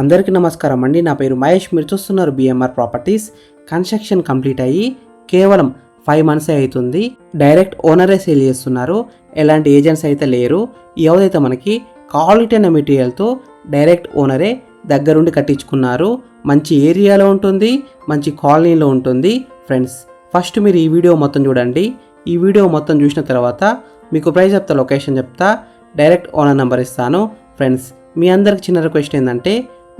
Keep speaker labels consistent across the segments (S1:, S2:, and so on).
S1: అందరికీ నమస్కారం అండి. నా పేరు మహేష్. మీరు చూస్తున్నారు బిఎంఆర్ ప్రాపర్టీస్. కన్స్ట్రక్షన్ కంప్లీట్ అయ్యి కేవలం 5 months అవుతుంది. డైరెక్ట్ ఓనరే సేల్ చేస్తున్నారు. ఎలాంటి ఏజెంట్స్ అయితే లేరు. ఈ హౌస్ అయితే మనకి క్వాలిటీ అనే మెటీరియల్తో డైరెక్ట్ ఓనరే దగ్గరుండి కట్టించుకున్నారు. మంచి ఏరియాలో ఉంటుంది, మంచి కాలనీలో ఉంటుంది. ఫ్రెండ్స్, ఫస్ట్ మీరు ఈ వీడియో మొత్తం చూడండి. ఈ వీడియో మొత్తం చూసిన తర్వాత మీకు ప్రైస్ చెప్తా, లొకేషన్ చెప్తా, డైరెక్ట్ ఓనర్ నెంబర్ ఇస్తాను. ఫ్రెండ్స్, మీ అందరికి చిన్న రిక్వెస్ట్ ఏంటంటే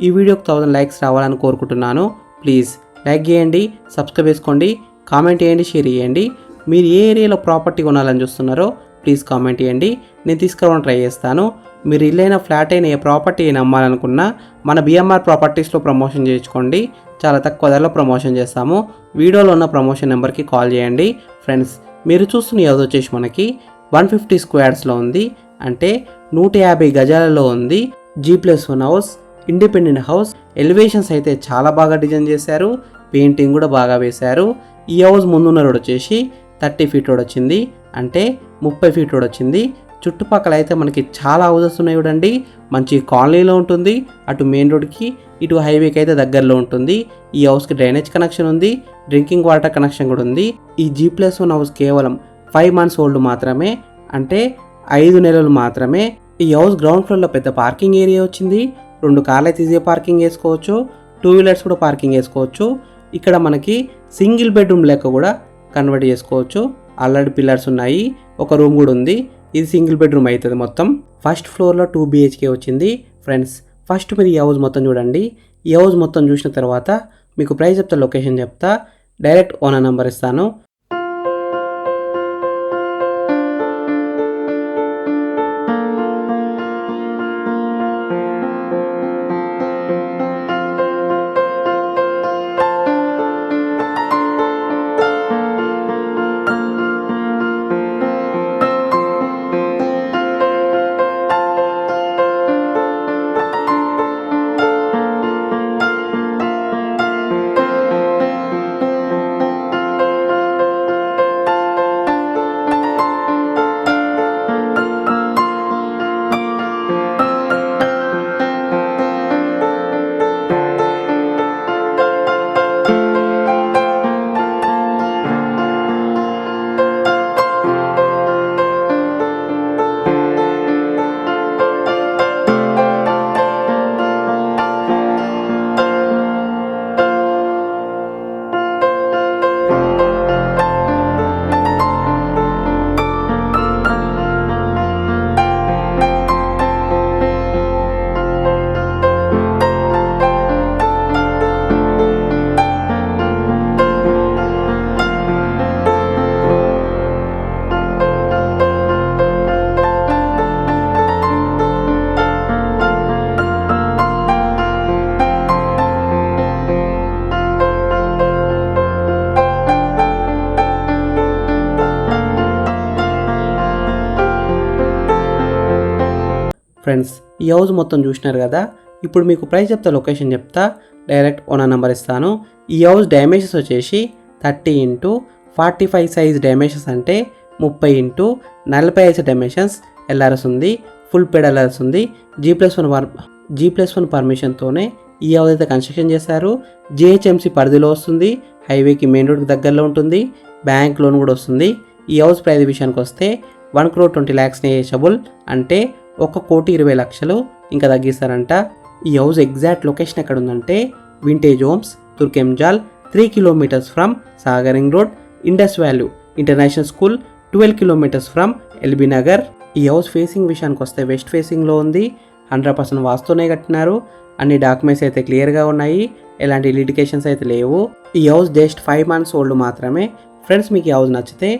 S1: ఈ వీడియోకి 1000 likes రావాలని కోరుకుంటున్నాను. ప్లీజ్ లైక్ చేయండి, సబ్స్క్రైబ్ చేసుకోండి, కామెంట్ చేయండి, షేర్ చేయండి. మీరు ఏ ఏరియాలో ప్రాపర్టీ కొనాలని చూస్తున్నారో ప్లీజ్ కామెంట్ చేయండి. నేను తీసుకురావడానికి ట్రై చేస్తాను. మీరు ఇల్లైనా ఫ్లాట్ అయినా ఏ ప్రాపర్టీ అయినా అమ్మాలనుకున్నా మన బిఎంఆర్ ప్రాపర్టీస్లో ప్రమోషన్ చేయించుకోండి. చాలా తక్కువ ధరలో ప్రమోషన్ చేస్తాము. వీడియోలో ఉన్న ప్రమోషన్ నెంబర్కి కాల్ చేయండి. ఫ్రెండ్స్, మీరు చూస్తున్న హౌస్ వచ్చేసి మనకి 150 squaresలో ఉంది. అంటే 150 గజాలలో ఉంది. G+1 house, independent house. Elevations అయితే చాలా బాగా డిజైన్ చేశారు. పెయింటింగ్ కూడా బాగా వేశారు. ఈ హౌస్ ముందున్న రోడ్ వచ్చేసి 30 feet రోడ్ వచ్చింది. అంటే 30 feet రోడ్ వచ్చింది. చుట్టుపక్కల అయితే మనకి చాలా హౌసెస్ ఉన్నాయి చూడండి. మంచి కాలనీలో ఉంటుంది. అటు మెయిన్ రోడ్కి, ఇటు హైవేకి అయితే దగ్గరలో ఉంటుంది. ఈ హౌస్కి డ్రైనేజ్ కనెక్షన్ ఉంది, డ్రింకింగ్ వాటర్ కనెక్షన్ కూడా ఉంది. ఈ G+1 హౌస్ కేవలం 5 months ఓల్డ్ మాత్రమే. అంటే 5 నెలలు మాత్రమే. ఈ హౌస్ గ్రౌండ్ ఫ్లోర్లో పెద్ద పార్కింగ్ ఏరియా వచ్చింది. 2 కార్లు అయితే ఈజీగా పార్కింగ్ వేసుకోవచ్చు. 2 wheelers కూడా పార్కింగ్ వేసుకోవచ్చు. ఇక్కడ మనకి సింగిల్ బెడ్రూమ్ లెక్క కూడా కన్వర్ట్ చేసుకోవచ్చు. ఆల్రెడీ పిల్లర్స్ ఉన్నాయి. ఒక రూమ్ కూడా ఉంది. ఇది సింగిల్ బెడ్రూమ్ అవుతుంది మొత్తం. ఫస్ట్ ఫ్లోర్లో 2 BHK వచ్చింది. ఫ్రెండ్స్, ఫస్ట్ మీరు ఈ హౌస్ మొత్తం చూడండి. ఈ హౌస్ మొత్తం చూసిన తర్వాత మీకు ప్రైస్ చెప్తా, లొకేషన్ చెప్తా, డైరెక్ట్ ఓనర్ నెంబర్ ఇస్తాను. ఫ్రెండ్స్, ఈ హౌస్ మొత్తం చూసినారు కదా. ఇప్పుడు మీకు ప్రైస్ చెప్తా, లొకేషన్ చెప్తా, డైరెక్ట్ ఓనర్ నెంబర్ ఇస్తాను. ఈ హౌస్ డైమెన్షన్స్ వచ్చేసి 30x45 సైజ్ డైమెన్షన్స్. అంటే 30x45 డైమెన్షన్స్. LRS ఉంది, ఫుల్ పేడ్ LRS ఉంది. G+1 పర్మిషన్తోనే ఈ హౌస్ అయితే కన్స్ట్రక్షన్ చేశారు. GHMC పరిధిలో వస్తుంది. హైవేకి మెయిన్ రోడ్కి దగ్గరలో ఉంటుంది. బ్యాంక్ లోన్ కూడా వస్తుంది. ఈ హౌస్ ప్రైస్ విషయానికి వస్తే 1,20 lakhs నెగోషియబుల్. అంటే 1,20,00,000 ఇంకా తగ్గిస్తారంట. ఈ హౌస్ ఎగ్జాక్ట్ లొకేషన్ ఎక్కడ ఉందంటే Vintage Homes, Turkayamjal, 3 kilometers from Sagar ring road, Indus Value International School, 12 kilometers from LB Nagar. ఈ హౌస్ ఫేసింగ్ విషయానికి వస్తే వెస్ట్ ఫేసింగ్లో ఉంది. 100% వాస్తునే కట్టినారు. అన్ని డాక్యుమెంట్స్ అయితే క్లియర్గా ఉన్నాయి. ఎలాంటి లిటికేషన్స్ అయితే లేవు. ఈ హౌస్ జస్ట్ 5 months ఓల్డ్ మాత్రమే. ఫ్రెండ్స్, మీకు ఈ హౌస్ నచ్చితే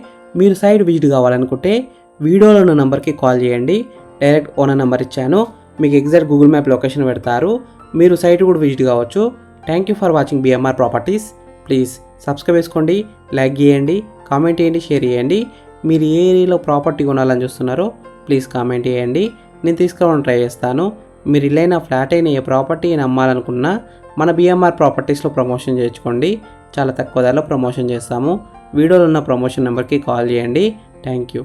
S1: మీరు సైడ్ విజిట్ కావాలనుకుంటే వీడియోలో ఉన్న నెంబర్కి కాల్ చేయండి. డైరెక్ట్ ఓనర్ నెంబర్ ఇచ్చాను. మీకు ఎగ్జాక్ట్ గూగుల్ మ్యాప్ లొకేషన్ పెడతారు. మీరు సైట్ కూడా విజిట్ కావచ్చు. Thank you for watching BMR properties. Please subscribe చేసుకోండి, లైక్ చేయండి, కామెంట్ చేయండి, షేర్ చేయండి. మీరు ఏ ఏరియాలో ప్రాపర్టీ కొనాలని చూస్తున్నారో ప్లీజ్ కామెంట్ చేయండి. నేను తీసుకురావడానికి ట్రై చేస్తాను. మీరు ఇల్లైనా ఫ్లాట్ అయినా ఏ ప్రాపర్టీ అయినా అమ్మాలనుకున్నా మన బిఎంఆర్ ప్రాపర్టీస్లో ప్రమోషన్ చేయించుకోండి. చాలా తక్కువ ధరలో ప్రమోషన్ చేస్తాము. వీడియోలో ఉన్న ప్రమోషన్ నెంబర్కి కాల్ చేయండి. Thank you.